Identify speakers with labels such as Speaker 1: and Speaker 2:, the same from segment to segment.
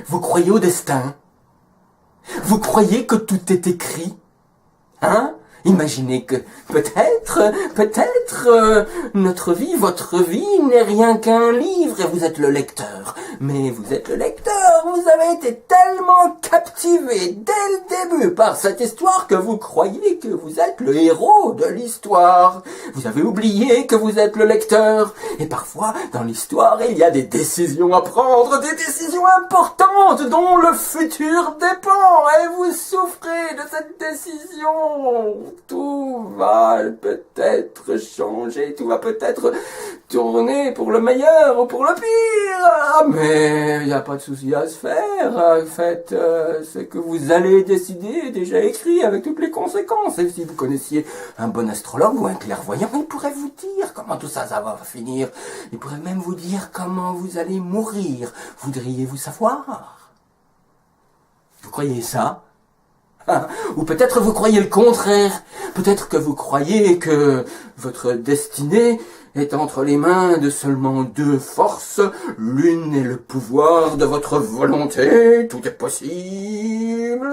Speaker 1: Vous croyez au destin? Vous croyez que tout est écrit? Hein? Imaginez que peut-être, notre vie, votre vie n'est rien qu'un livre et vous êtes le lecteur. Mais vous êtes le lecteur, vous avez été tellement captivé dès le début par cette histoire que vous croyez que vous êtes le héros de l'histoire. Vous avez oublié que vous êtes le lecteur. Et parfois, dans l'histoire, il y a des décisions à prendre, des décisions importantes dont le futur dépend. Et vous souffrez de cette décision. Tout va peut-être changer, tout va peut-être tourner pour le meilleur ou pour le pire. Mais il n'y a pas de souci à se faire. Faites ce que vous allez décider, déjà écrit avec toutes les conséquences. Et si vous connaissiez un bon astrologue ou un clairvoyant, il pourrait vous dire comment tout ça va finir. Il pourrait même vous dire comment vous allez mourir. Voudriez-vous savoir? Vous croyez ça? Ou peut-être vous croyez le contraire. Peut-être que vous croyez que votre destinée est entre les mains de seulement deux forces. L'une est le pouvoir de votre volonté, tout est possible.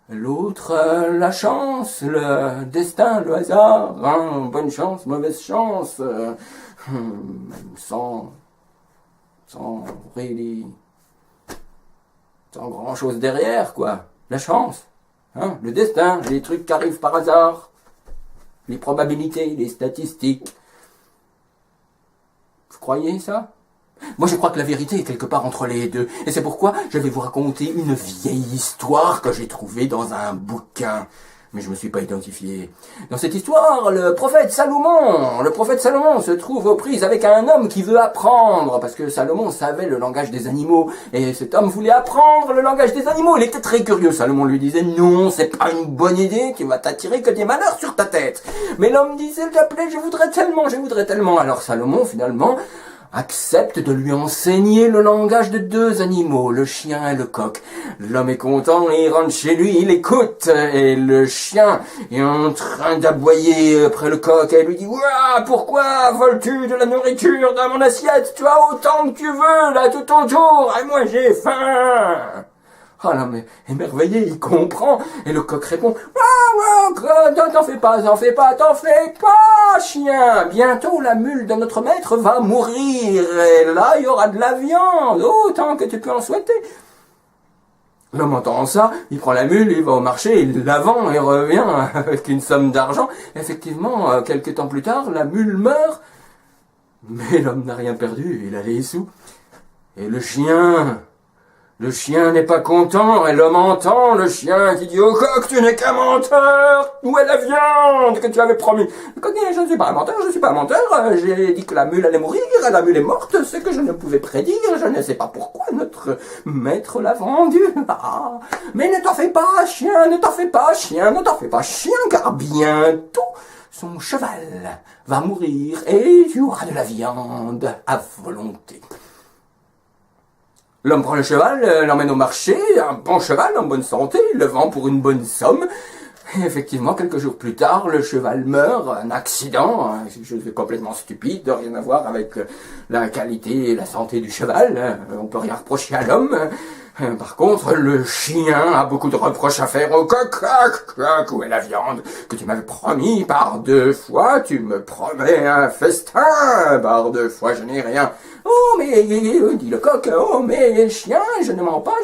Speaker 1: L'autre, la chance, le destin, le hasard. Bonne chance, mauvaise chance. Sans grand chose derrière, quoi. La chance. Le destin, les trucs qui arrivent par hasard, les probabilités, les statistiques. Vous croyez ça? Moi je crois que la vérité est quelque part entre les deux. Et c'est pourquoi je vais vous raconter une vieille histoire que j'ai trouvée dans un bouquin. Mais je me suis pas identifié. Dans cette histoire, le prophète Salomon se trouve aux prises avec un homme qui veut apprendre, parce que Salomon savait le langage des animaux, et cet homme voulait apprendre le langage des animaux. Il était très curieux. Salomon lui disait, non, c'est pas une bonne idée qui va t'attirer que des malheurs sur ta tête. Mais l'homme disait, s'il te plaît, je voudrais tellement. Alors Salomon, finalement, accepte de lui enseigner le langage de deux animaux, le chien et le coq. L'homme est content et il rentre chez lui, il écoute, et le chien est en train d'aboyer après le coq, et il lui dit « Ouah, pourquoi voles-tu de la nourriture dans mon assiette? Tu as autant que tu veux, là, tout autour, et moi j'ai faim !» Ah là, mais émerveillé, il comprend, et le coq répond « T'en fais pas, chien, bientôt la mule de notre maître va mourir, et là il y aura de la viande, autant que tu peux en souhaiter. » L'homme entend ça, il prend la mule, il va au marché, il la vend et revient avec une somme d'argent. Effectivement, quelques temps plus tard, la mule meurt, mais l'homme n'a rien perdu, il a les sous. Et le chien n'est pas content, et l'homme entend le chien qui dit au coq, tu n'es qu'un menteur, où est la viande que tu avais promis? Le coq dit, je ne suis pas un menteur, j'ai dit que la mule allait mourir, la mule est morte, ce que je ne pouvais prédire, je ne sais pas pourquoi notre maître l'a vendue. Mais ne t'en fais pas, chien, car bientôt son cheval va mourir, et tu auras de la viande à volonté. L'homme prend le cheval, l'emmène au marché, un bon cheval en bonne santé, il le vend pour une bonne somme. Et effectivement, quelques jours plus tard, le cheval meurt, un accident, quelque chose de complètement stupide, rien à voir avec la qualité et la santé du cheval. On peut rien reprocher à l'homme. Par contre, le chien a beaucoup de reproches à faire au coq. Où est la viande que tu m'avais promis par 2 fois? Tu me promets un festin par 2 fois, je n'ai rien. Oh, mais, dit le coq, oh, mais chien, je ne mens pas,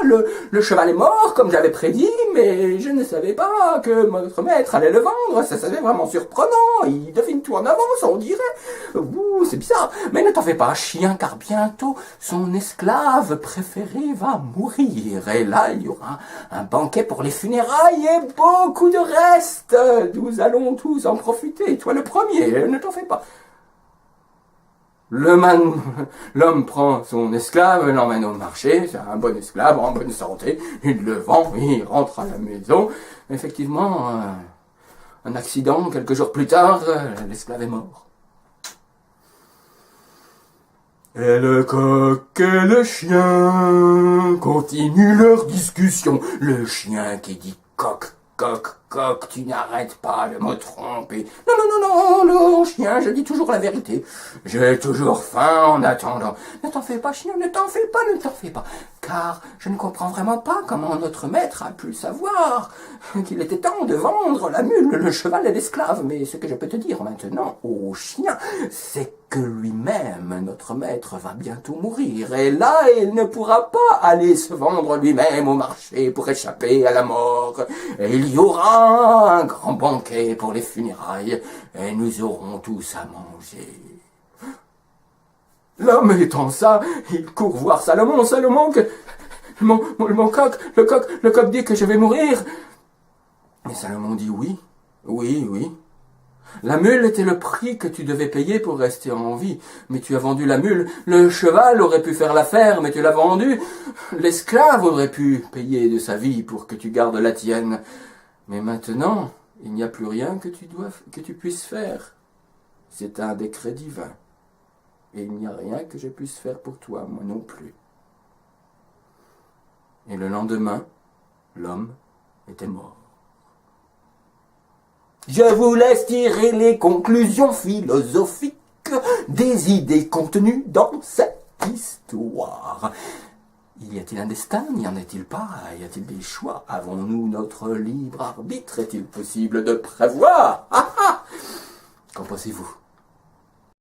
Speaker 1: le cheval est mort, comme j'avais prédit, mais je ne savais pas que votre maître allait le vendre, ça serait vraiment surprenant, il devine tout en avance, on dirait. Ouh, c'est bizarre, mais ne t'en fais pas, chien, car bientôt son esclave préféré va mourir, et là, il y aura un banquet pour les funérailles et beaucoup de restes, nous allons tous en profiter, toi le premier, ne t'en fais pas. L'homme prend son esclave, l'emmène au marché, c'est un bon esclave, en bonne santé, il le vend, il rentre à la maison. Effectivement, un accident, quelques jours plus tard, l'esclave est mort. Et le coq et le chien continuent leur discussion. Le chien qui dit coq, coq, coq, tu n'arrêtes pas de me tromper. Non, non, non, non, non, chien, je dis toujours la vérité. J'ai toujours faim en attendant. Ne t'en fais pas, chien, ne t'en fais pas, ne t'en fais pas. Car je ne comprends vraiment pas comment notre maître a pu savoir qu'il était temps de vendre la mule, le cheval et l'esclave. Mais ce que je peux te dire maintenant, ô chien, c'est que lui-même, notre maître, va bientôt mourir. Et là, il ne pourra pas aller se vendre lui-même au marché pour échapper à la mort. Et il y aura un grand banquet pour les funérailles, et nous aurons tous à manger. L'homme étant ça, il court voir Salomon. Salomon, que mon coq, le coq dit que je vais mourir. Et Salomon dit oui, oui, oui. La mule était le prix que tu devais payer pour rester en vie, mais tu as vendu la mule. Le cheval aurait pu faire l'affaire, mais tu l'as vendu. L'esclave aurait pu payer de sa vie pour que tu gardes la tienne. Mais maintenant, il n'y a plus rien que tu puisses faire. C'est un décret divin. Et il n'y a rien que je puisse faire pour toi, moi non plus. Et le lendemain, l'homme était mort. Je vous laisse tirer les conclusions philosophiques des idées contenues dans cette histoire. Y a-t-il un destin? N'y en a-t-il pas? Y a-t-il des choix? Avons-nous notre libre arbitre? Est-il possible de prévoir? Qu'en pensez-vous?